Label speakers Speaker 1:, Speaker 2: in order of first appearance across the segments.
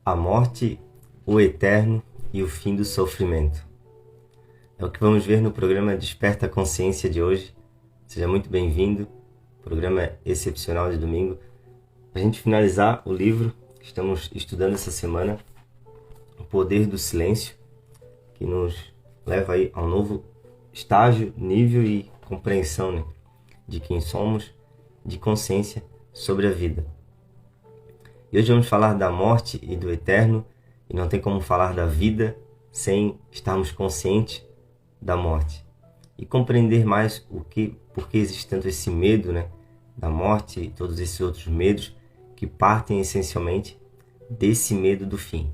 Speaker 1: A morte, o eterno e o fim do sofrimento. É o que vamos ver no programa Desperta a Consciência de hoje. Seja muito bem-vindo, programa excepcional de domingo. Para a gente finalizar o livro que estamos estudando essa semana, O Poder do Silêncio, que nos leva aí a um novo estágio, nível e compreensão, né, de quem somos, de consciência sobre a vida. E hoje vamos falar da morte e do eterno, e não tem como falar da vida sem estarmos conscientes da morte. E compreender mais por que existe tanto esse medo, né, da morte e todos esses outros medos que partem essencialmente desse medo do fim.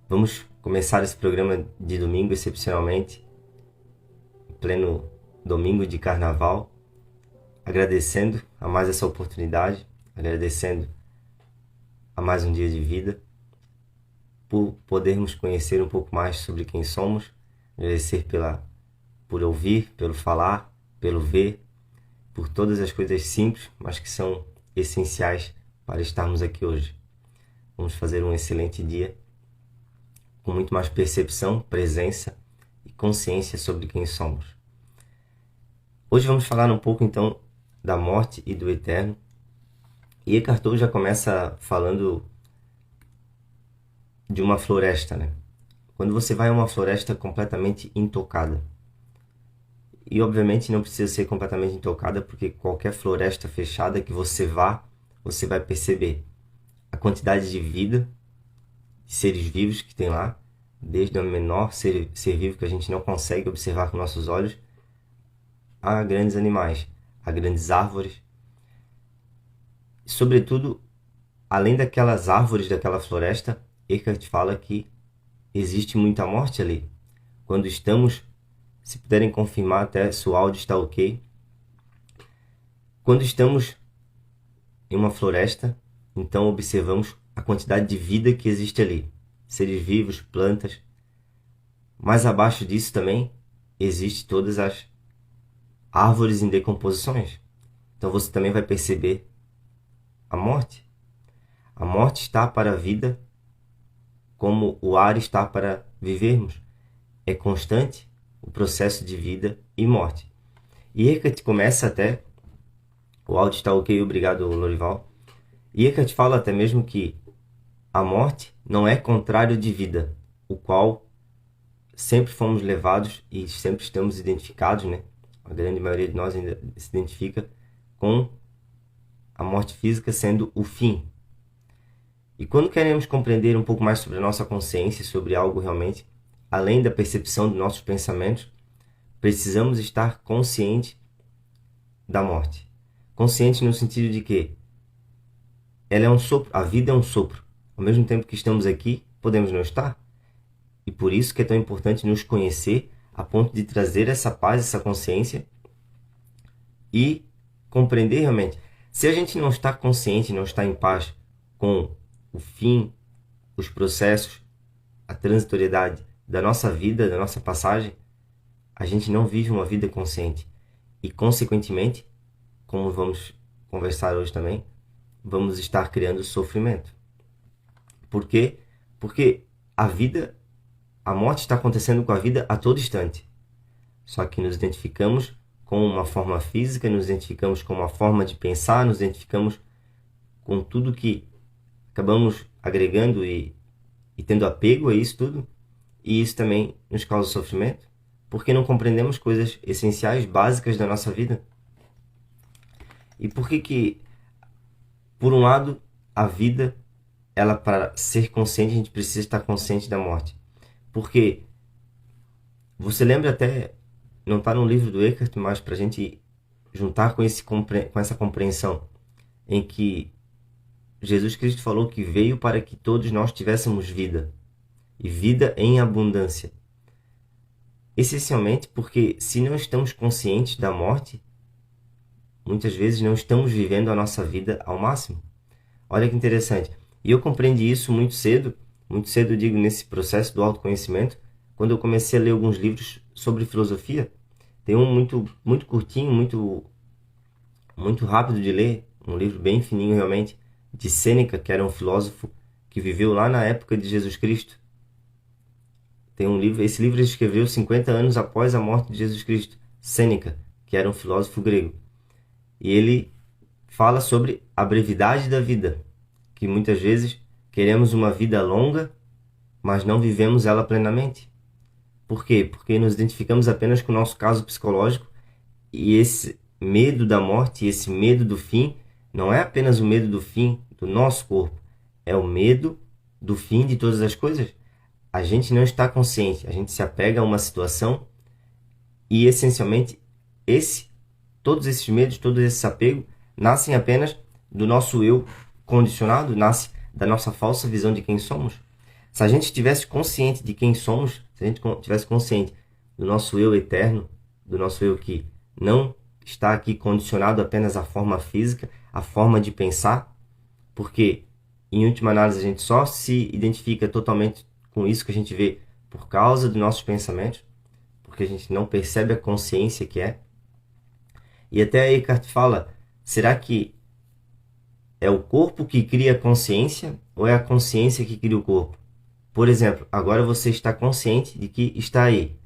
Speaker 1: Vamos começar esse programa de domingo excepcionalmente, em pleno domingo de carnaval, agradecendo a mais essa oportunidade, agradecendo a mais um dia de vida, por podermos conhecer um pouco mais sobre quem somos, agradecer por ouvir, pelo falar, pelo ver, por todas as coisas simples, mas que são essenciais para estarmos aqui hoje. Vamos fazer um excelente dia, com muito mais percepção, presença e consciência sobre quem somos. Hoje vamos falar um pouco então da morte e do eterno. E Eckhart Tolle já começa falando de uma floresta, né? Quando você vai a uma floresta completamente intocada, e obviamente não precisa ser completamente intocada, porque qualquer floresta fechada que você vá, você vai perceber a quantidade de vida, de seres vivos que tem lá, desde o menor ser vivo que a gente não consegue observar com nossos olhos, a grandes animais, a grandes árvores. Sobretudo, além daquelas árvores daquela floresta, Eckhart fala que existe muita morte ali. Quando estamos, se puderem confirmar até se o áudio está ok, quando estamos em uma floresta, então observamos a quantidade de vida que existe ali. Seres vivos, plantas. Mais abaixo disso também, existe todas as árvores em decomposições. Então você também vai perceber a morte. A morte está para a vida como o ar está para vivermos. É constante o processo de vida e morte. E Eckhart começa até, o áudio está ok, obrigado Lorival, e Eckhart fala até mesmo que a morte não é contrário de vida, o qual sempre fomos levados e sempre estamos identificados, né? A grande maioria de nós ainda se identifica com a morte física sendo o fim. E quando queremos compreender um pouco mais sobre a nossa consciência, sobre algo realmente, além da percepção dos nossos pensamentos, precisamos estar consciente da morte. Consciente no sentido de que ela é um sopro, a vida é um sopro. Ao mesmo tempo que estamos aqui, podemos não estar. E por isso que é tão importante nos conhecer a ponto de trazer essa paz, essa consciência e compreender realmente. Se a gente não está consciente, não está em paz com o fim, os processos, a transitoriedade da nossa vida, da nossa passagem, a gente não vive uma vida consciente. E, consequentemente, como vamos conversar hoje também, vamos estar criando sofrimento. Por quê? Porque a morte está acontecendo com a vida a todo instante. Só que nos identificamos com uma forma física, nos identificamos com uma forma de pensar, nos identificamos com tudo que acabamos agregando e tendo apego a isso tudo, e isso também nos causa sofrimento, porque não compreendemos coisas essenciais, básicas da nossa vida. E por que, por um lado, a vida, ela para ser consciente, a gente precisa estar consciente da morte? Porque você lembra até, não está no livro do Eckhart, mas para a gente juntar com essa compreensão, em que Jesus Cristo falou que veio para que todos nós tivéssemos vida, e vida em abundância. Essencialmente porque se não estamos conscientes da morte, muitas vezes não estamos vivendo a nossa vida ao máximo. Olha que interessante. E eu compreendi isso muito cedo eu digo nesse processo do autoconhecimento, quando eu comecei a ler alguns livros sobre filosofia. Tem um muito curtinho, muito rápido de ler, um livro bem fininho realmente, de Sêneca, que era um filósofo que viveu lá na época de Jesus Cristo. Tem um livro, esse livro ele escreveu 50 anos após a morte de Jesus Cristo. Sêneca, que era um filósofo grego. E ele fala sobre a brevidade da vida, que muitas vezes queremos uma vida longa, mas não vivemos ela plenamente. Por quê? Porque nos identificamos apenas com o nosso caso psicológico, e esse medo da morte, esse medo do fim, não é apenas o medo do fim do nosso corpo, é o medo do fim de todas as coisas. A gente não está consciente, a gente se apega a uma situação e, essencialmente, todos esses medos, todo esse apego, nascem apenas do nosso eu condicionado, nasce da nossa falsa visão de quem somos. Se a gente estivesse consciente de quem somos, se a gente estivesse consciente do nosso eu eterno, do nosso eu que não está aqui condicionado apenas à forma física, à forma de pensar, porque, em última análise, a gente só se identifica totalmente com isso que a gente vê por causa dos nossos pensamentos, porque a gente não percebe a consciência que é. E até Eckhart fala, será que é o corpo que cria a consciência ou é a consciência que cria o corpo? Por exemplo, agora você está consciente de que está aí.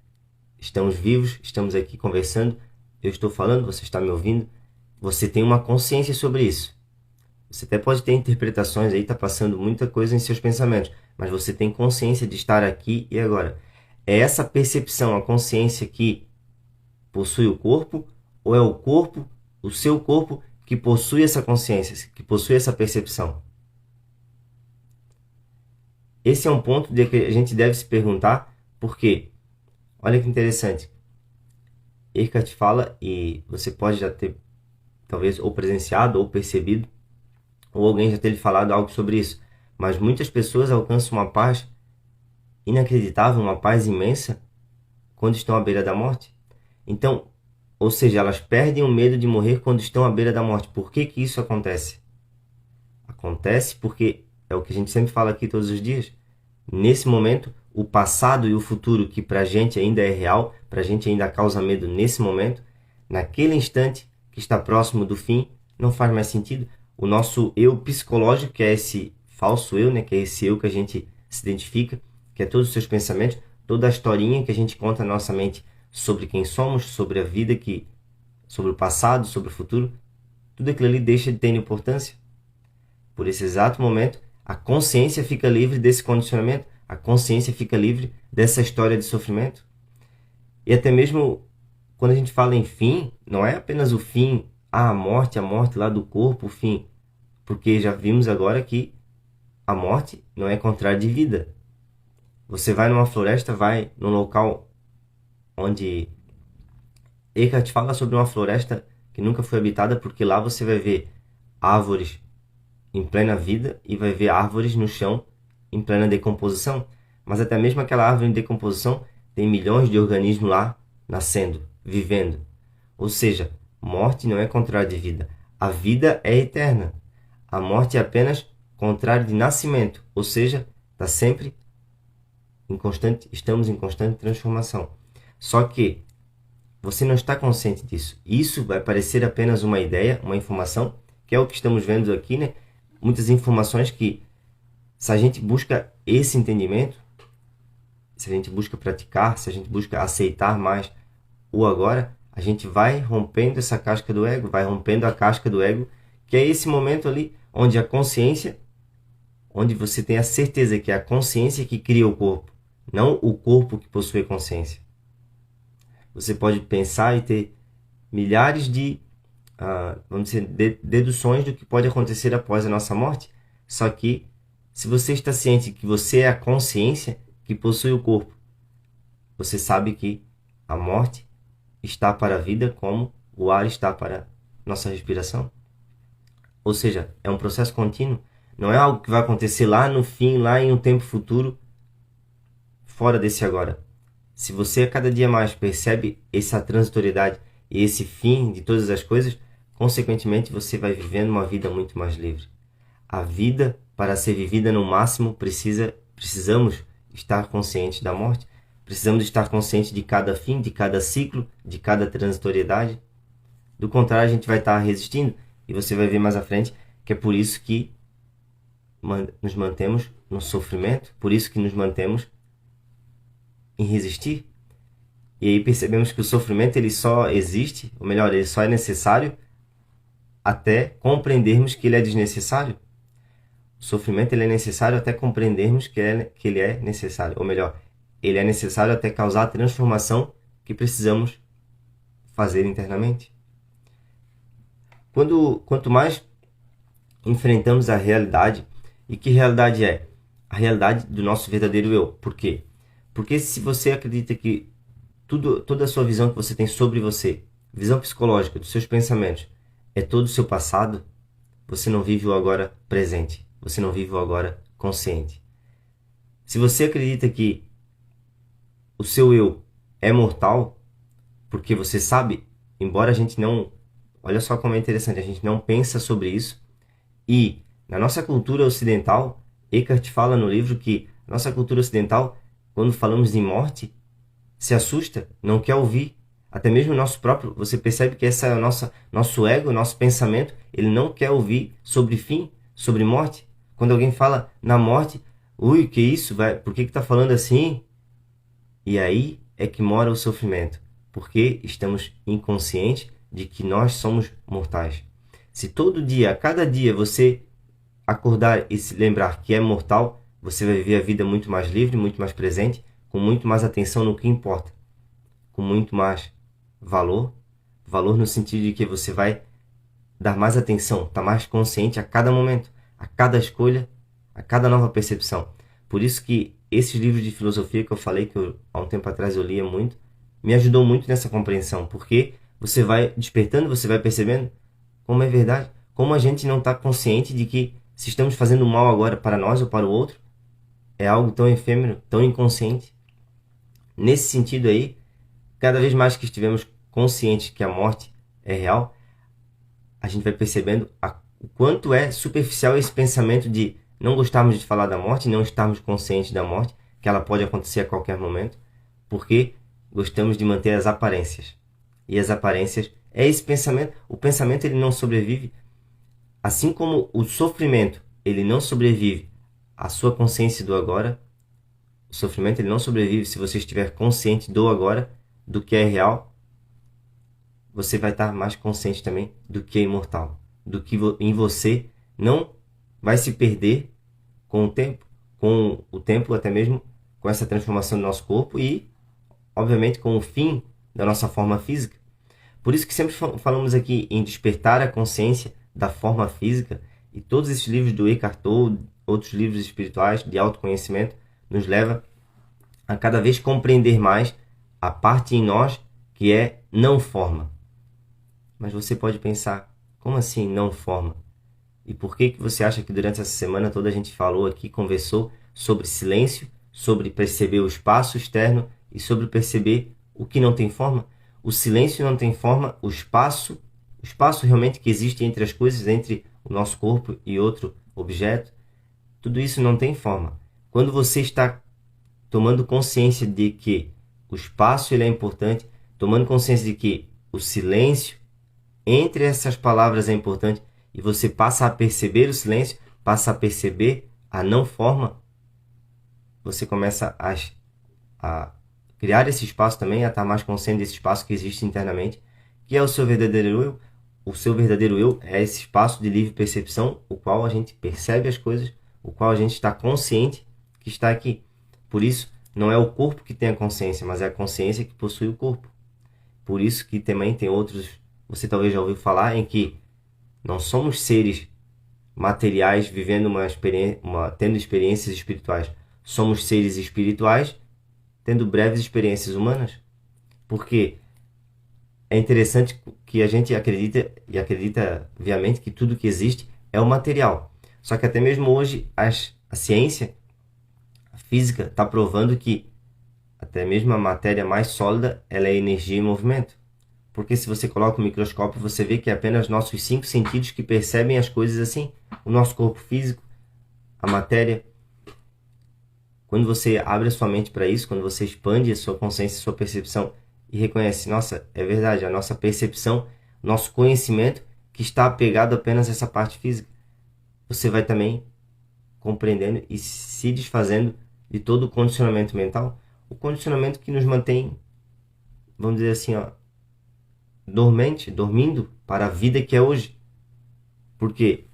Speaker 1: Estamos vivos, estamos aqui conversando, eu estou falando, você está me ouvindo. Você tem uma consciência sobre isso. Você até pode ter interpretações aí, está passando muita coisa em seus pensamentos, mas você tem consciência de estar aqui e agora. É essa percepção, a consciência que possui o corpo, ou é o corpo, o seu corpo, que possui essa consciência, que possui essa percepção? Esse é um ponto de que a gente deve se perguntar, porque, olha que interessante, Eckhart fala, e você pode já ter, talvez, ou presenciado, ou percebido, ou alguém já ter lhe falado algo sobre isso, mas muitas pessoas alcançam uma paz inacreditável, uma paz imensa, quando estão à beira da morte. Então, ou seja, elas perdem o medo de morrer quando estão à beira da morte. Por que que isso acontece? Acontece porque é o que a gente sempre fala aqui todos os dias. Nesse momento, o passado e o futuro, que para a gente ainda é real, para a gente ainda causa medo nesse momento, naquele instante que está próximo do fim, não faz mais sentido. O nosso eu psicológico, que é esse falso eu, né, que é esse eu que a gente se identifica, que é todos os seus pensamentos, toda a historinha que a gente conta na nossa mente sobre quem somos, sobre a vida, sobre o passado, sobre o futuro, tudo aquilo ali deixa de ter importância. Por esse exato momento, a consciência fica livre desse condicionamento, a consciência fica livre dessa história de sofrimento. E até mesmo quando a gente fala em fim, não é apenas o fim, a morte lá do corpo, o fim, porque já vimos agora que a morte não é contrário de vida. Você vai numa floresta, vai num local onde Eckhart fala sobre uma floresta que nunca foi habitada, porque lá você vai ver árvores em plena vida e vai ver árvores no chão em plena decomposição. Mas até mesmo aquela árvore em decomposição tem milhões de organismos lá nascendo, vivendo. Ou seja, morte não é contrário de vida. A vida é eterna. A morte é apenas contrário de nascimento, ou seja, estamos em constante transformação. Só que você não está consciente disso. Isso vai parecer apenas uma ideia, uma informação, que é o que estamos vendo aqui, né? Muitas informações que, se a gente busca esse entendimento, se a gente busca praticar, se a gente busca aceitar mais o agora, a gente vai rompendo essa casca do ego, vai rompendo a casca do ego, que é esse momento ali onde a consciência, onde você tem a certeza que é a consciência que cria o corpo, não o corpo que possui consciência. Você pode pensar e ter milhares de vamos dizer, deduções do que pode acontecer após a nossa morte. Só que, se você está ciente que você é a consciência que possui o corpo, você sabe que a morte está para a vida como o ar está para nossa respiração. Ou seja, é um processo contínuo. Não é algo que vai acontecer lá no fim, lá em um tempo futuro, fora desse agora. Se você a cada dia mais percebe essa transitoriedade e esse fim de todas as coisas, consequentemente você vai vivendo uma vida muito mais livre. A vida, para ser vivida no máximo, precisamos estar conscientes da morte, precisamos estar conscientes de cada fim, de cada ciclo, de cada transitoriedade. Do contrário, a gente vai estar resistindo, e você vai ver mais à frente que é por isso que nos mantemos no sofrimento, por isso que nos mantemos em resistir. E aí percebemos que o sofrimento ele só existe, ou melhor, ele só é necessário até compreendermos que ele é desnecessário. O sofrimento ele é necessário até compreendermos que ele é necessário, ou melhor, ele é necessário até causar a transformação que precisamos fazer internamente. Quanto mais enfrentamos a realidade, e que realidade é? A realidade do nosso verdadeiro eu. Por quê? Porque se você acredita que toda a sua visão que você tem sobre você, visão psicológica dos seus pensamentos, é todo o seu passado, você não vive o agora presente. Você não vive o agora consciente. Se você acredita que o seu eu é mortal, porque você sabe, embora a gente não... Olha só como é interessante, a gente não pensa sobre isso. E na nossa cultura ocidental, Eckhart fala no livro que a nossa cultura ocidental, quando falamos de morte, se assusta, não quer ouvir. Até mesmo o nosso próprio, você percebe que essa é o nosso ego, nosso pensamento, ele não quer ouvir sobre fim, sobre morte. Quando alguém fala na morte, ui, que isso? Por que está falando assim? E aí é que mora o sofrimento, porque estamos inconscientes de que nós somos mortais. Se todo dia, a cada dia, você acordar e se lembrar que é mortal, você vai viver a vida muito mais livre, muito mais presente, com muito mais atenção no que importa, com muito mais valor no sentido de que você vai dar mais atenção, estar mais consciente a cada momento, a cada escolha, a cada nova percepção. Por isso que esses livros de filosofia que eu falei, que há um tempo atrás eu lia muito, me ajudou muito nessa compreensão, porque você vai despertando, você vai percebendo como é verdade, como a gente não está consciente de que se estamos fazendo mal agora para nós ou para o outro, é algo tão efêmero, tão inconsciente. Nesse sentido aí, cada vez mais que estivermos conscientes que a morte é real, a gente vai percebendo o quanto é superficial esse pensamento de não gostarmos de falar da morte, não estarmos conscientes da morte, que ela pode acontecer a qualquer momento, porque gostamos de manter as aparências. E as aparências é esse pensamento. O pensamento ele não sobrevive, assim como o sofrimento ele não sobrevive à sua consciência do agora. O sofrimento ele não sobrevive se você estiver consciente do agora, do que é real. Você vai estar mais consciente também do que é imortal, do que em você não vai se perder com o tempo até mesmo com essa transformação do nosso corpo e, obviamente, com o fim da nossa forma física. Por isso que sempre falamos aqui em despertar a consciência da forma física, e todos esses livros do Eckhart Tolle, outros livros espirituais de autoconhecimento, nos leva a cada vez compreender mais a parte em nós que é não forma. Mas você pode pensar, como assim não forma? E por que você acha que durante essa semana toda a gente falou aqui, conversou sobre silêncio, sobre perceber o espaço externo e sobre perceber o que não tem forma? O silêncio não tem forma, o espaço realmente que existe entre as coisas, entre o nosso corpo e outro objeto, tudo isso não tem forma. Quando você está tomando consciência de que o espaço ele é importante, tomando consciência de que o silêncio entre essas palavras é importante, e você passa a perceber o silêncio, passa a perceber a não forma, você começa a criar esse espaço também, a estar mais consciente desse espaço que existe internamente, que é o seu verdadeiro eu. O seu verdadeiro eu é esse espaço de livre percepção, o qual a gente percebe as coisas, o qual a gente está consciente que está aqui. Por isso, não é o corpo que tem a consciência, mas é a consciência que possui o corpo. Por isso que também tem outros, você talvez já ouviu falar, em que não somos seres materiais vivendo tendo experiências espirituais. Somos seres espirituais tendo breves experiências humanas. Porque é interessante que a gente acredita viamente que tudo que existe é o material. Só que até mesmo hoje a ciência, a física, está provando que até mesmo a matéria mais sólida ela é energia em movimento. Porque se você coloca o microscópio, você vê que é apenas nossos 5 sentidos que percebem as coisas assim. O nosso corpo físico, a matéria. Quando você abre a sua mente para isso, quando você expande a sua consciência, a sua percepção e reconhece, nossa, é verdade, a nossa percepção, nosso conhecimento que está apegado apenas a essa parte física, você vai também compreendendo e se desfazendo de todo o condicionamento mental, o condicionamento que nos mantém, vamos dizer assim, dormindo para a vida que é hoje. Porque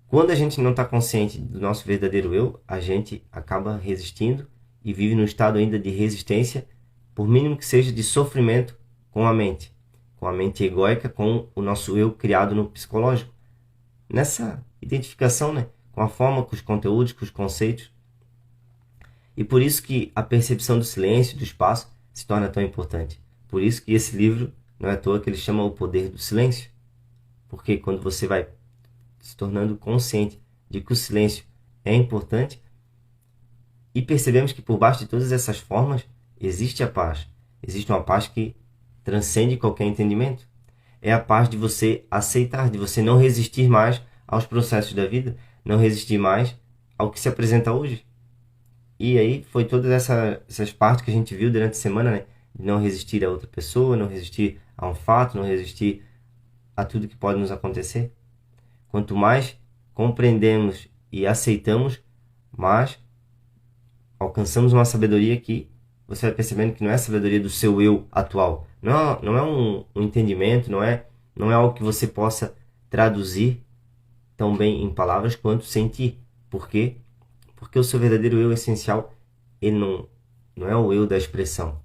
Speaker 1: quando a gente não está consciente do nosso verdadeiro eu, a gente acaba resistindo e vive num estado ainda de resistência, por mínimo que seja de sofrimento com a mente egóica, com o nosso eu criado no psicológico. Nessa identificação, né, com a forma, com os conteúdos, com os conceitos. E por isso que a percepção do silêncio, do espaço, se torna tão importante. Por isso que esse livro, não é à toa que ele chama O Poder do Silêncio. Porque quando você vai se tornando consciente de que o silêncio é importante, e percebemos que por baixo de todas essas formas existe a paz. Existe uma paz que transcende qualquer entendimento. É a paz de você aceitar, de você não resistir mais aos processos da vida, não resistir mais ao que se apresenta hoje. E aí foi todas essas partes que a gente viu durante a semana, né? De não resistir a outra pessoa, não resistir a um fato, não resistir a tudo que pode nos acontecer. Quanto mais compreendemos e aceitamos, mais alcançamos uma sabedoria que você vai percebendo que não é a sabedoria do seu eu atual. Não é um entendimento, não é algo que você possa traduzir tão bem em palavras quanto sentir. Por quê? Porque o seu verdadeiro eu essencial, ele não é o eu da expressão.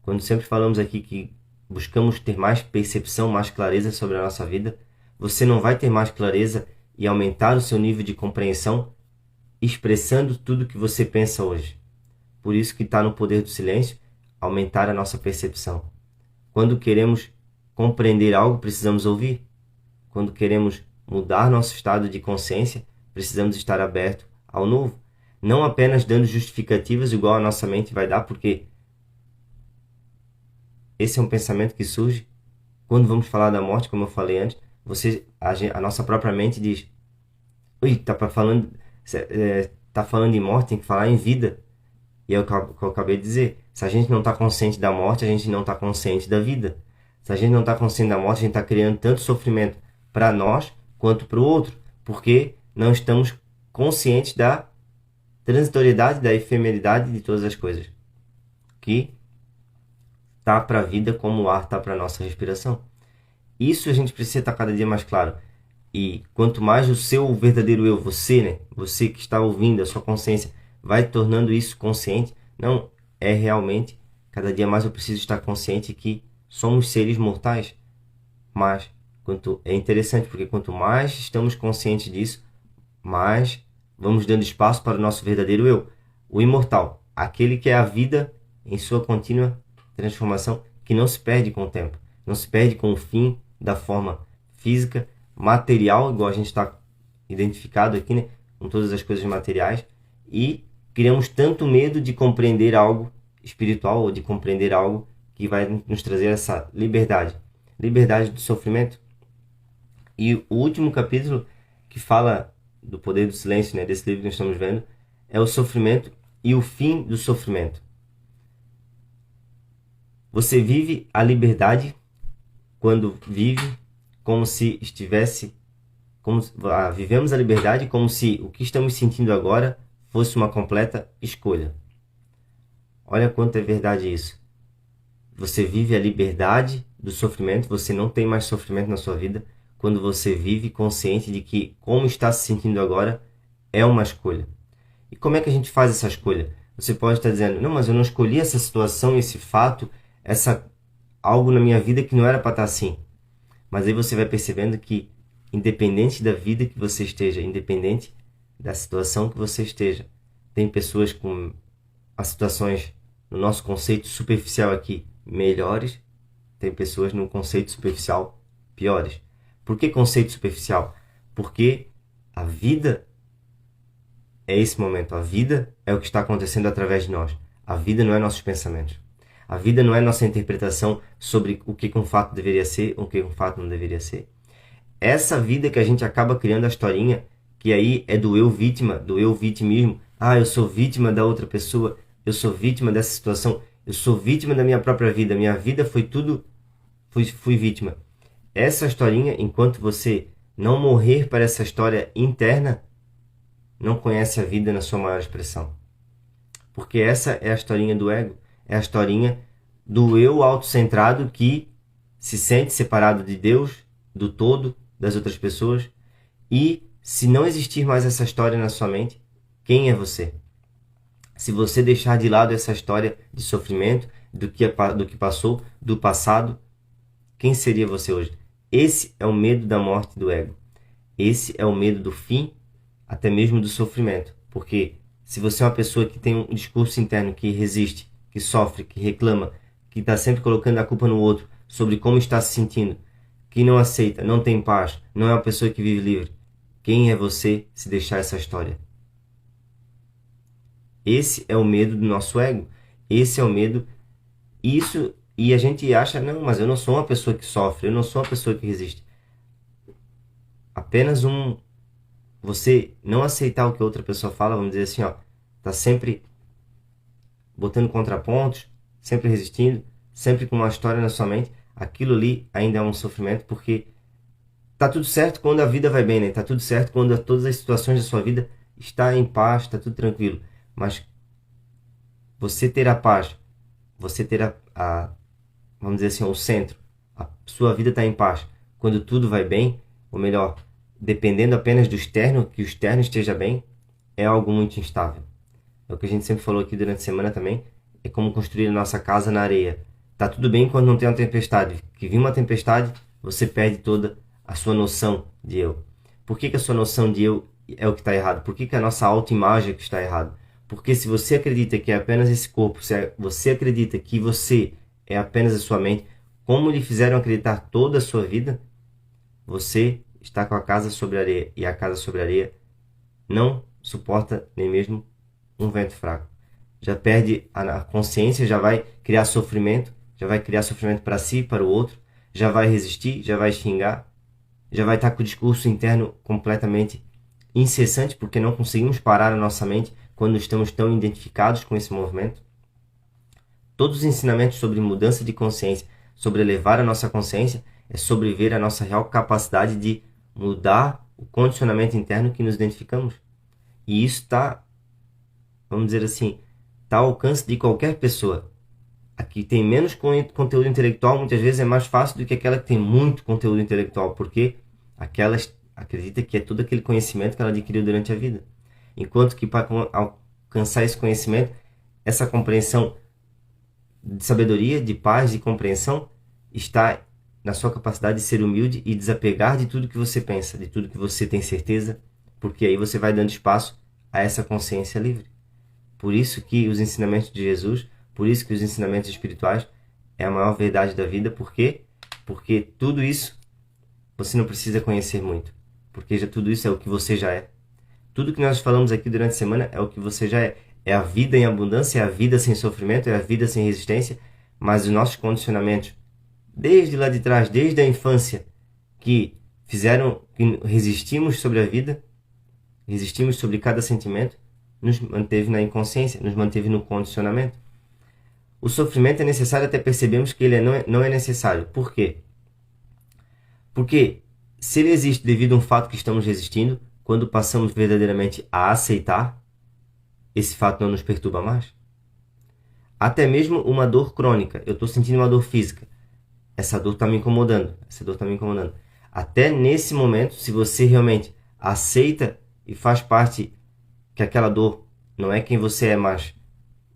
Speaker 1: Quando sempre falamos aqui que buscamos ter mais percepção, mais clareza sobre a nossa vida, você não vai ter mais clareza e aumentar o seu nível de compreensão expressando tudo que você pensa hoje. Por isso que está no poder do silêncio, aumentar a nossa percepção. Quando queremos compreender algo, precisamos ouvir. Quando queremos mudar nosso estado de consciência, precisamos estar aberto ao novo. Não apenas dando justificativas igual a nossa mente vai dar, porque esse é um pensamento que surge quando vamos falar da morte, como eu falei antes. A nossa própria mente diz: ui, tá falando em morte, tem que falar em vida. E é o que eu acabei de dizer. Se a gente não está consciente da morte, a gente não está consciente da vida. Se a gente não está consciente da morte, a gente está criando tanto sofrimento para nós quanto para o outro, porque não estamos conscientes da transitoriedade, da efemeridade de todas as coisas, que está para a vida como o ar está para a nossa respiração. Isso a gente precisa estar cada dia mais claro. E quanto mais o seu verdadeiro eu, você, né? Você que está ouvindo, a sua consciência, vai tornando isso consciente, não é realmente, cada dia mais eu preciso estar consciente que somos seres mortais. Mas é interessante, porque quanto mais estamos conscientes disso, mais vamos dando espaço para o nosso verdadeiro eu, o imortal, aquele que é a vida em sua contínua transformação, que não se perde com o tempo, não se perde com o fim da forma física, material, igual a gente está identificado aqui, né, com todas as coisas materiais, e criamos tanto medo de compreender algo espiritual ou de compreender algo que vai nos trazer essa liberdade do sofrimento. E o último capítulo que fala do poder do silêncio, né, desse livro que nós estamos vendo, é o sofrimento e o fim do sofrimento. Você vive a liberdade quando vive como se estivesse... vivemos a liberdade como se o que estamos sentindo agora fosse uma completa escolha. Olha quanto é verdade isso. Você vive a liberdade do sofrimento, você não tem mais sofrimento na sua vida quando você vive consciente de que como está se sentindo agora é uma escolha. E como é que a gente faz essa escolha? Você pode estar dizendo: não, mas eu não escolhi essa situação, esse fato, algo na minha vida que não era para estar assim. Mas aí você vai percebendo que, independente da vida que você esteja, independente da situação que você esteja, tem pessoas com as situações, no nosso conceito superficial aqui, melhores, tem pessoas no conceito superficial piores. Por que conceito superficial? Porque a vida é esse momento, a vida é o que está acontecendo através de nós. A vida não é nossos pensamentos. A vida não é nossa interpretação sobre o que um fato deveria ser ou o que um fato não deveria ser. Essa vida que a gente acaba criando a historinha, que aí é do eu vítima, do eu vitimismo. Ah, eu sou vítima da outra pessoa, eu sou vítima dessa situação, eu sou vítima da minha própria vida, minha vida foi tudo, fui vítima. Essa historinha, enquanto você não morrer para essa história interna, não conhece a vida na sua maior expressão. Porque essa é a historinha do ego, é a historinha do eu autocentrado que se sente separado de Deus, do todo, das outras pessoas. E se não existir mais essa história na sua mente, quem é você? Se você deixar de lado essa história de sofrimento, do que passou, do passado, quem seria você hoje? Esse é o medo da morte do ego. Esse é o medo do fim, até mesmo do sofrimento. Porque se você é uma pessoa que tem um discurso interno que resiste, que sofre, que reclama, que está sempre colocando a culpa no outro sobre como está se sentindo, que não aceita, não tem paz, não é uma pessoa que vive livre, quem é você se deixar essa história? Esse é o medo do nosso ego. Esse é o medo. Isso, e a gente acha, não, mas eu não sou uma pessoa que sofre, eu não sou uma pessoa que resiste. Apenas você não aceitar o que outra pessoa fala, vamos dizer assim, ó, tá sempre botando contrapontos, sempre resistindo, sempre com uma história na sua mente, aquilo ali ainda é um sofrimento, porque tá tudo certo quando a vida vai bem, né? Tá tudo certo quando todas as situações da sua vida está em paz, está tudo tranquilo. Mas você ter a paz, você ter vamos dizer assim, o centro, a sua vida está em paz. Quando tudo vai bem, ou melhor, dependendo apenas do externo, que o externo esteja bem, é algo muito instável. É o que a gente sempre falou aqui durante a semana também, é como construir a nossa casa na areia. Tá tudo bem quando não tem uma tempestade. Que vir uma tempestade, você perde toda a sua noção de eu. Por que a sua noção de eu é o que está errado? Por que a nossa autoimagem é que está errado? Porque se você acredita que é apenas esse corpo, se você acredita que você é apenas a sua mente, como lhe fizeram acreditar toda a sua vida, você está com a casa sobre a areia. E a casa sobre a areia não suporta nem mesmo um vento fraco. Já perde a consciência, já vai criar sofrimento para si e para o outro, já vai resistir, já vai xingar, já vai estar com o discurso interno completamente incessante, porque não conseguimos parar a nossa mente quando estamos tão identificados com esse movimento. Todos os ensinamentos sobre mudança de consciência, sobre elevar a nossa consciência, é sobre ver a nossa real capacidade de mudar o condicionamento interno que nos identificamos. E isso está, vamos dizer assim, está ao alcance de qualquer pessoa. A que tem menos conteúdo intelectual muitas vezes é mais fácil do que aquela que tem muito conteúdo intelectual, porque aquela acredita que é todo aquele conhecimento que ela adquiriu durante a vida. Enquanto que para alcançar esse conhecimento, essa compreensão de sabedoria, de paz, de compreensão, está na sua capacidade de ser humilde e desapegar de tudo que você pensa, de tudo que você tem certeza, porque aí você vai dando espaço a essa consciência livre. Por isso que os ensinamentos de Jesus, por isso que os ensinamentos espirituais é a maior verdade da vida. Por quê? Porque tudo isso você não precisa conhecer muito, porque já tudo isso é o que você já é. Tudo que nós falamos aqui durante a semana é o que você já é. É a vida em abundância, é a vida sem sofrimento, é a vida sem resistência, mas os nossos condicionamentos, desde lá de trás, desde a infância, que fizeram que resistimos sobre a vida, resistimos sobre cada sentimento, nos manteve na inconsciência, nos manteve no condicionamento. O sofrimento é necessário até percebemos que ele não é necessário. Por quê? Porque se ele existe devido a um fato que estamos resistindo, quando passamos verdadeiramente a aceitar, esse fato não nos perturba mais. Até mesmo uma dor crônica. Eu estou sentindo uma dor física. Essa dor está me incomodando. Até nesse momento, se você realmente aceita e faz parte que aquela dor não é quem você é mais,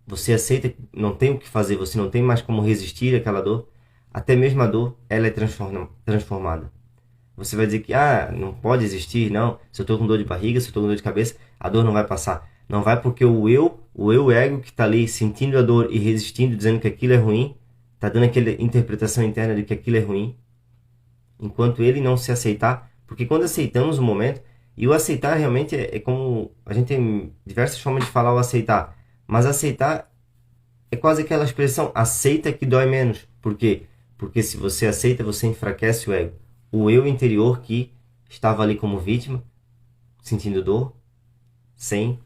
Speaker 1: você aceita que não tem o que fazer, você não tem mais como resistir àquela dor, até mesmo a dor, ela é transformada. Você vai dizer que não pode existir, não. Se eu estou com dor de barriga, se eu estou com dor de cabeça, a dor não vai passar. Não vai porque o eu ego que está ali sentindo a dor e resistindo, dizendo que aquilo é ruim, está dando aquela interpretação interna de que aquilo é ruim, enquanto ele não se aceitar. Porque quando aceitamos o momento, e o aceitar realmente é como... A gente tem diversas formas de falar o aceitar, mas aceitar é quase aquela expressão, aceita que dói menos. Por quê? Porque se você aceita, você enfraquece o ego. O eu interior que estava ali como vítima, sentindo dor, sem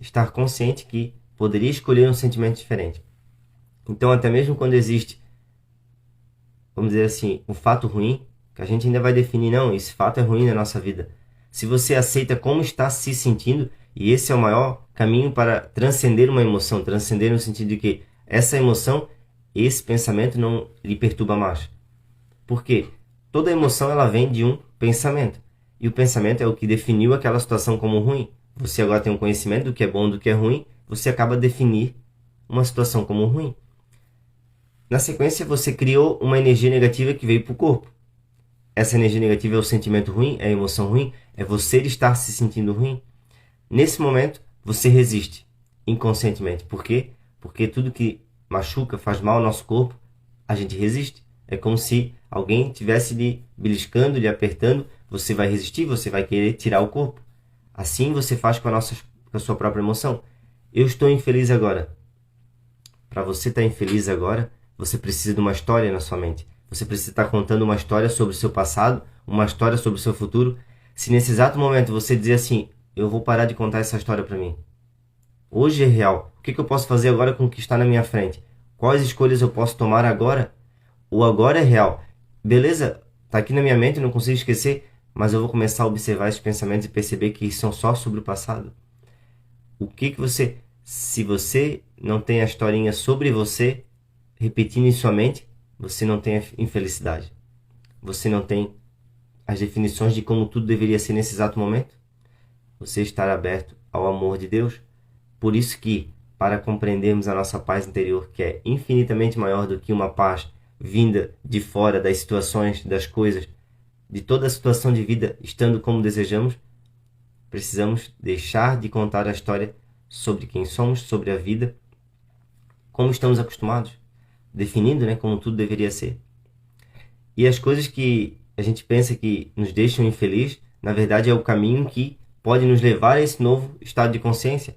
Speaker 1: estar consciente que poderia escolher um sentimento diferente. Então, até mesmo quando existe, vamos dizer assim, um fato ruim, que a gente ainda vai definir, não, esse fato é ruim na nossa vida. Se você aceita como está se sentindo, E esse é o maior caminho para transcender uma emoção, transcender no sentido de que essa emoção, esse pensamento não lhe perturba mais. Por quê? Toda emoção ela vem de um pensamento. E o pensamento é o que definiu aquela situação como ruim. Você agora tem um conhecimento do que é bom e do que é ruim, você acaba definir uma situação como ruim. Na sequência, você criou uma energia negativa que veio para o corpo. Essa energia negativa é o sentimento ruim, é a emoção ruim, é você estar se sentindo ruim. Nesse momento, você resiste inconscientemente. Por quê? Porque tudo que machuca, faz mal ao nosso corpo, a gente resiste. É como se alguém estivesse lhe beliscando, lhe apertando, você vai resistir, você vai querer tirar o corpo. Assim você faz com a sua própria emoção. Eu estou infeliz agora. Para você estar infeliz agora, você precisa de uma história na sua mente. Você precisa estar contando uma história sobre o seu passado, uma história sobre o seu futuro. Se nesse exato momento você dizer assim, eu vou parar de contar essa história para mim. Hoje é real. O que eu posso fazer agora com o que está na minha frente? Quais escolhas eu posso tomar agora? O agora é real. Beleza, está aqui na minha mente, eu não consigo esquecer, mas eu vou começar a observar esses pensamentos e perceber que são só sobre o passado. Se você não tem a historinha sobre você, repetindo em sua mente, você não tem a infelicidade. Você não tem as definições de como tudo deveria ser nesse exato momento. Você estar aberto ao amor de Deus. Por isso que, para compreendermos a nossa paz interior, que é infinitamente maior do que uma paz vinda de fora das situações, das coisas, de toda a situação de vida, estando como desejamos, precisamos deixar de contar a história sobre quem somos, sobre a vida, como estamos acostumados, definindo, como tudo deveria ser. E as coisas que a gente pensa que nos deixam infeliz, na verdade é o caminho que pode nos levar a esse novo estado de consciência.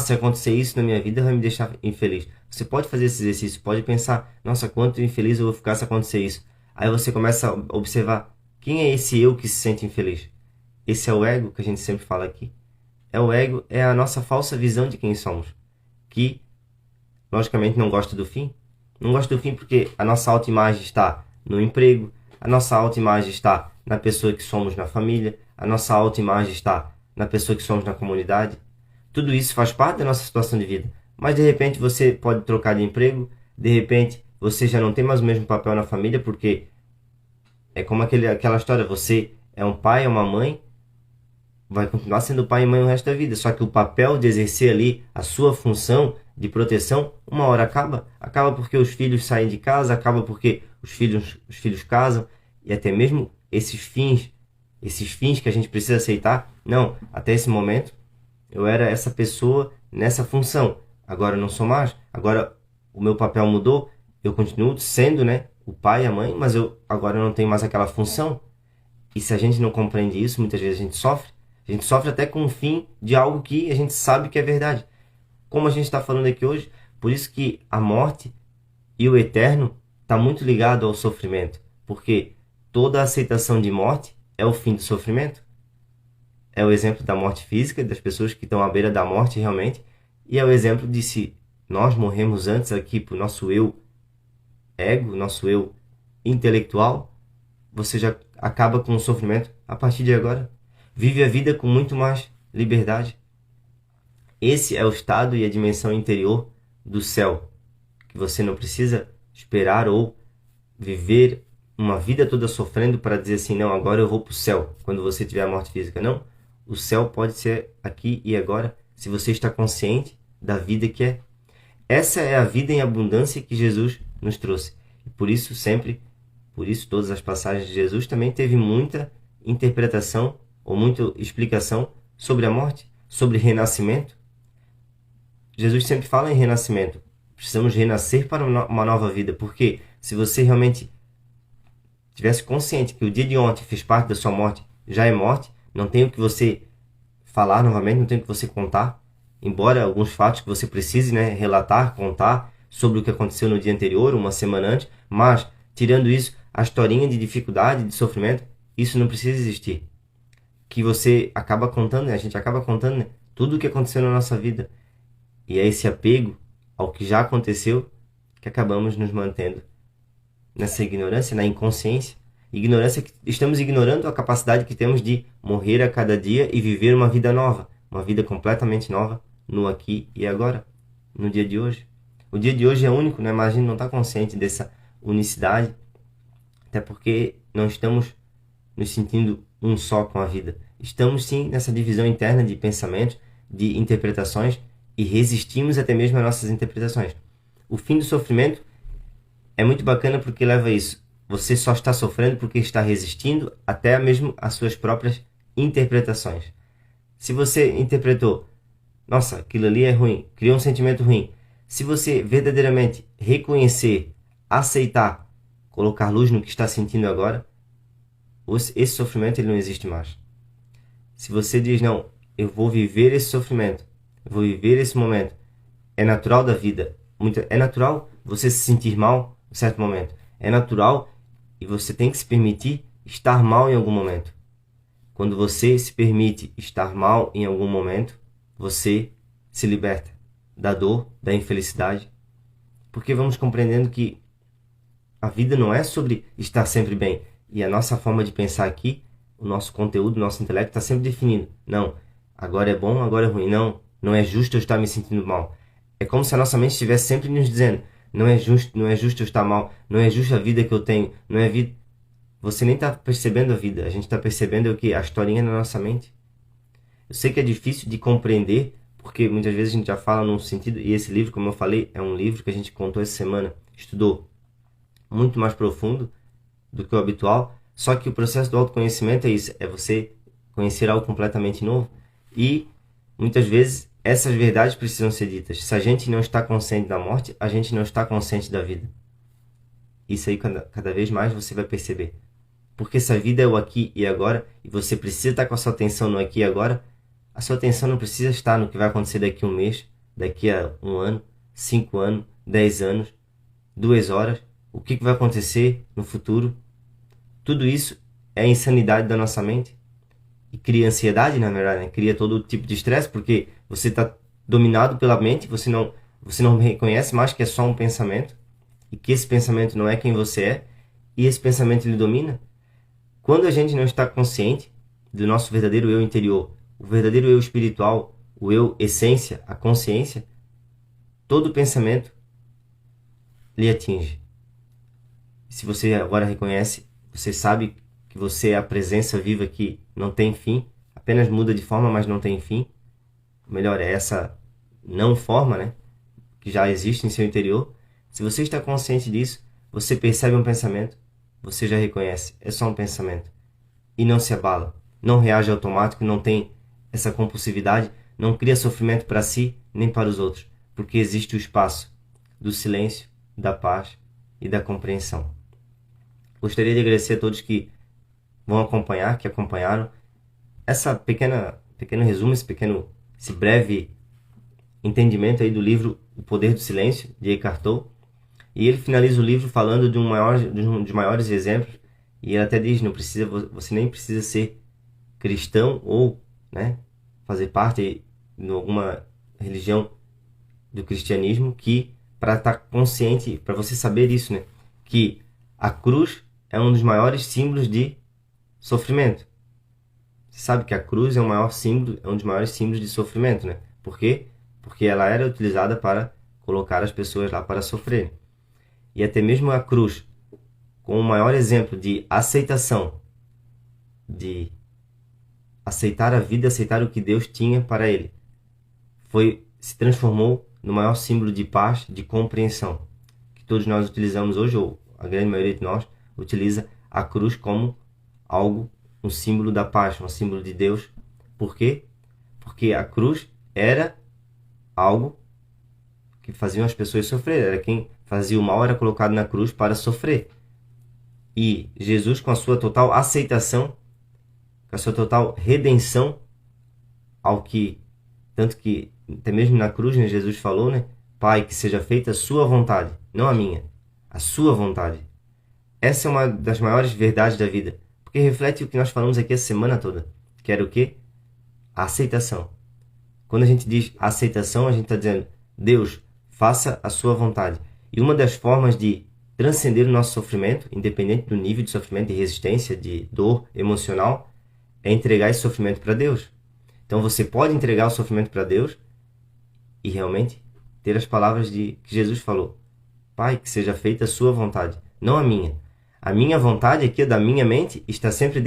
Speaker 1: Se acontecer isso na minha vida, vai me deixar infeliz. Você pode fazer esse exercício, pode pensar, nossa, quanto infeliz eu vou ficar se acontecer isso. Aí você começa a observar, quem é esse eu que se sente infeliz? Esse é o ego que a gente sempre fala aqui. O ego é a nossa falsa visão de quem somos, que logicamente não gosta do fim. Não gosta do fim porque a nossa autoimagem está no emprego, a nossa autoimagem está na pessoa que somos na família, a nossa autoimagem está na pessoa que somos na comunidade. Tudo isso faz parte da nossa situação de vida. Mas de repente você pode trocar de emprego, de repente você já não tem mais o mesmo papel na família, porque é como aquela história, você é um pai, é uma mãe, vai continuar sendo pai e mãe o resto da vida, só que o papel de exercer ali a sua função de proteção, uma hora acaba porque os filhos saem de casa, acaba porque os filhos casam, e até mesmo esses fins que a gente precisa aceitar, não, até esse momento eu era essa pessoa nessa função, agora eu não sou mais, agora o meu papel mudou, eu continuo sendo o pai e a mãe, mas agora eu não tenho mais aquela função. E se a gente não compreende isso, muitas vezes a gente sofre até com o fim de algo que a gente sabe que é verdade. Como a gente está falando aqui hoje, por isso que a morte e o eterno está muito ligado ao sofrimento, porque toda aceitação de morte é o fim do sofrimento. É o exemplo da morte física, das pessoas que estão à beira da morte realmente, e é o exemplo de se nós morremos antes aqui para o nosso eu ego, nosso eu intelectual, você já acaba com o sofrimento a partir de agora. Vive a vida com muito mais liberdade. Esse é o estado e a dimensão interior do céu, que você não precisa esperar ou viver uma vida toda sofrendo para dizer assim, não, agora eu vou para o céu, quando você tiver a morte física. Não, o céu pode ser aqui e agora, se você está consciente da vida que é. Essa é a vida em abundância que Jesus nos trouxe. E por isso todas as passagens de Jesus também teve muita interpretação ou muita explicação sobre a morte, sobre renascimento. Jesus sempre fala em renascimento. Precisamos renascer para uma nova vida, porque se você realmente tivesse consciente que o dia de ontem fez parte da sua morte, já é morte, não tem o que você falar novamente, não tem o que você contar, embora alguns fatos que você precise relatar, contar sobre o que aconteceu no dia anterior, uma semana antes, mas, tirando isso, a historinha de dificuldade, de sofrimento, isso não precisa existir. Que você acaba contando, a gente acaba contando tudo o que aconteceu na nossa vida. E é esse apego ao que já aconteceu que acabamos nos mantendo nessa ignorância, na inconsciência. Ignorância que estamos ignorando a capacidade que temos de morrer a cada dia e viver uma vida nova. uma vida completamente nova no aqui e agora, no dia de hoje. O dia de hoje é único, né? Mas a gente não está consciente dessa unicidade, até porque não estamos nos sentindo um só com a vida. Estamos sim nessa divisão interna de pensamentos, de interpretações, e resistimos até mesmo às nossas interpretações. O fim do sofrimento é muito bacana porque leva a isso. Você só está sofrendo porque está resistindo até mesmo às suas próprias interpretações. Se você interpretou, nossa, aquilo ali é ruim, criou um sentimento ruim. Se você verdadeiramente reconhecer, aceitar, colocar luz no que está sentindo agora, esse sofrimento ele não existe mais. Se você diz, não, eu vou viver esse sofrimento, eu vou viver esse momento, é natural da vida. É natural você se sentir mal em certo momento. É natural e você tem que se permitir estar mal em algum momento. Quando você se permite estar mal em algum momento, você se liberta da dor, da infelicidade. Porque vamos compreendendo que a vida não é sobre estar sempre bem. E a nossa forma de pensar aqui, o nosso conteúdo, o nosso intelecto está sempre definindo. Não, agora é bom, agora é ruim. Não, não é justo eu estar me sentindo mal. É como se a nossa mente estivesse sempre nos dizendo, não é justo eu estar mal, não é justa a vida que eu tenho, não é vida. Você nem está percebendo a vida, a gente está percebendo o que? A historinha na nossa mente. Eu sei que é difícil de compreender, porque muitas vezes a gente já fala num sentido, e esse livro, como eu falei, é um livro que a gente contou essa semana, estudou muito mais profundo do que o habitual, só que o processo do autoconhecimento é isso, é você conhecer algo completamente novo, e muitas vezes essas verdades precisam ser ditas. Se a gente não está consciente da morte, a gente não está consciente da vida. Isso aí cada vez mais você vai perceber. Porque se a vida é o aqui e agora, e você precisa estar com a sua atenção no aqui e agora, a sua atenção não precisa estar no que vai acontecer daqui a um mês, daqui a 1 ano, 5 anos, 10 anos, 2 horas, o que vai acontecer no futuro. Tudo isso é a insanidade da nossa mente. E cria ansiedade, na verdade, né? Cria todo tipo de estresse, porque você está dominado pela mente, você não reconhece mais que é só um pensamento, e que esse pensamento não é quem você é, e esse pensamento lhe domina. Quando a gente não está consciente do nosso verdadeiro eu interior, o verdadeiro eu espiritual, o eu essência, a consciência, todo pensamento lhe atinge. Se você agora reconhece, você sabe que você é a presença viva que não tem fim, apenas muda de forma, mas não tem fim. O melhor é essa não forma, né, que já existe em seu interior. Se você está consciente disso, você percebe um pensamento, você já reconhece, é só um pensamento. E não se abala, não reage automático, não tem essa compulsividade, não cria sofrimento para si nem para os outros, porque existe o espaço do silêncio, da paz e da compreensão. Gostaria de agradecer a todos que vão acompanhar, que acompanharam essa pequeno resumo, esse breve entendimento aí do livro O Poder do Silêncio, de Eckhart Tolle. E ele finaliza o livro falando de um dos maiores exemplos, e ele até diz, você nem precisa ser cristão ou, né, fazer parte de alguma religião do cristianismo, que para estar consciente, para você saber isso, né, que a cruz é um dos maiores símbolos de sofrimento. Você sabe que a cruz é um dos maiores símbolos de sofrimento, né? Por quê? Porque ela era utilizada para colocar as pessoas lá para sofrer. E até mesmo a cruz, com o maior exemplo de aceitação, de aceitar a vida, aceitar o que Deus tinha para ele, se transformou no maior símbolo de paz, de compreensão, que todos nós utilizamos hoje, ou a grande maioria de nós utiliza a cruz como algo, um símbolo da paz, um símbolo de Deus. Por quê? Porque a cruz era algo que faziam as pessoas sofrer, era quem fazia o mal, era colocado na cruz para sofrer. E Jesus, com a sua total aceitação, com a sua total redenção, tanto que até mesmo na cruz, né, Jesus falou, né, Pai, que seja feita a sua vontade, não a minha, a sua vontade. Essa é uma das maiores verdades da vida, porque reflete o que nós falamos aqui a semana toda, que era o quê? A aceitação. Quando a gente diz aceitação, a gente está dizendo, Deus, faça a sua vontade. E uma das formas de transcender o nosso sofrimento, independente do nível de sofrimento, de resistência, de dor emocional, é entregar esse sofrimento para Deus. Então você pode entregar o sofrimento para Deus e realmente ter as palavras que Jesus falou. Pai, que seja feita a sua vontade, não a minha. A minha vontade aqui, da minha mente, está sempre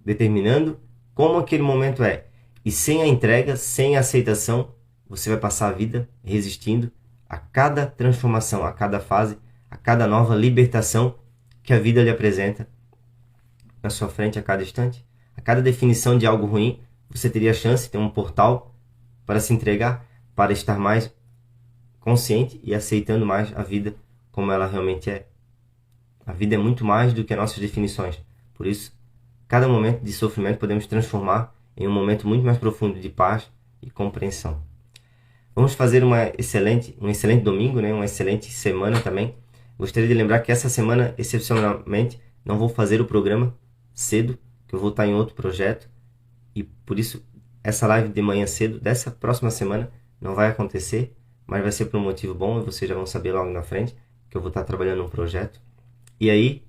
Speaker 1: determinando como aquele momento é. E sem a entrega, sem a aceitação, você vai passar a vida resistindo a cada transformação, a cada fase, a cada nova libertação que a vida lhe apresenta na sua frente a cada instante. A cada definição de algo ruim, você teria a chance de ter um portal para se entregar, para estar mais consciente e aceitando mais a vida como ela realmente é. A vida é muito mais do que as nossas definições. Por isso, cada momento de sofrimento podemos transformar em um momento muito mais profundo de paz e compreensão. Vamos fazer um excelente domingo, né? Uma excelente semana também. Gostaria de lembrar que essa semana, excepcionalmente, não vou fazer o programa cedo, que eu vou estar em outro projeto. E por isso, essa live de manhã cedo, dessa próxima semana, não vai acontecer, mas vai ser por um motivo bom, e vocês já vão saber logo na frente, que eu vou estar trabalhando num projeto. E aí,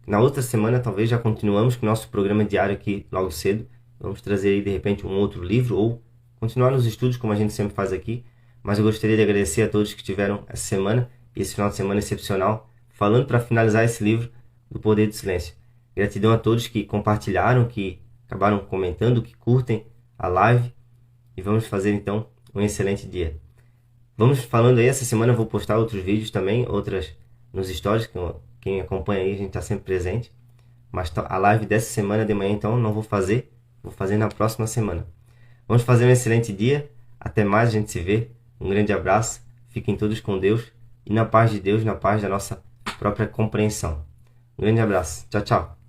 Speaker 1: na outra semana, talvez já continuamos com o nosso programa diário aqui logo cedo. Vamos trazer aí, de repente, um outro livro, ou continuar nos estudos, como a gente sempre faz aqui. Mas eu gostaria de agradecer a todos que estiveram essa semana, e esse final de semana excepcional, falando para finalizar esse livro do Poder do Silêncio. Gratidão a todos que compartilharam, que acabaram comentando, que curtem a live. E vamos fazer, então, um excelente dia. Vamos falando aí, essa semana eu vou postar outros vídeos também, outras nos stories, quem acompanha aí, a gente está sempre presente. Mas a live dessa semana de manhã, então, não vou fazer, vou fazer na próxima semana. Vamos fazer um excelente dia, até mais, a gente se vê. Um grande abraço, fiquem todos com Deus e na paz de Deus, na paz da nossa própria compreensão. Um grande abraço, tchau, tchau.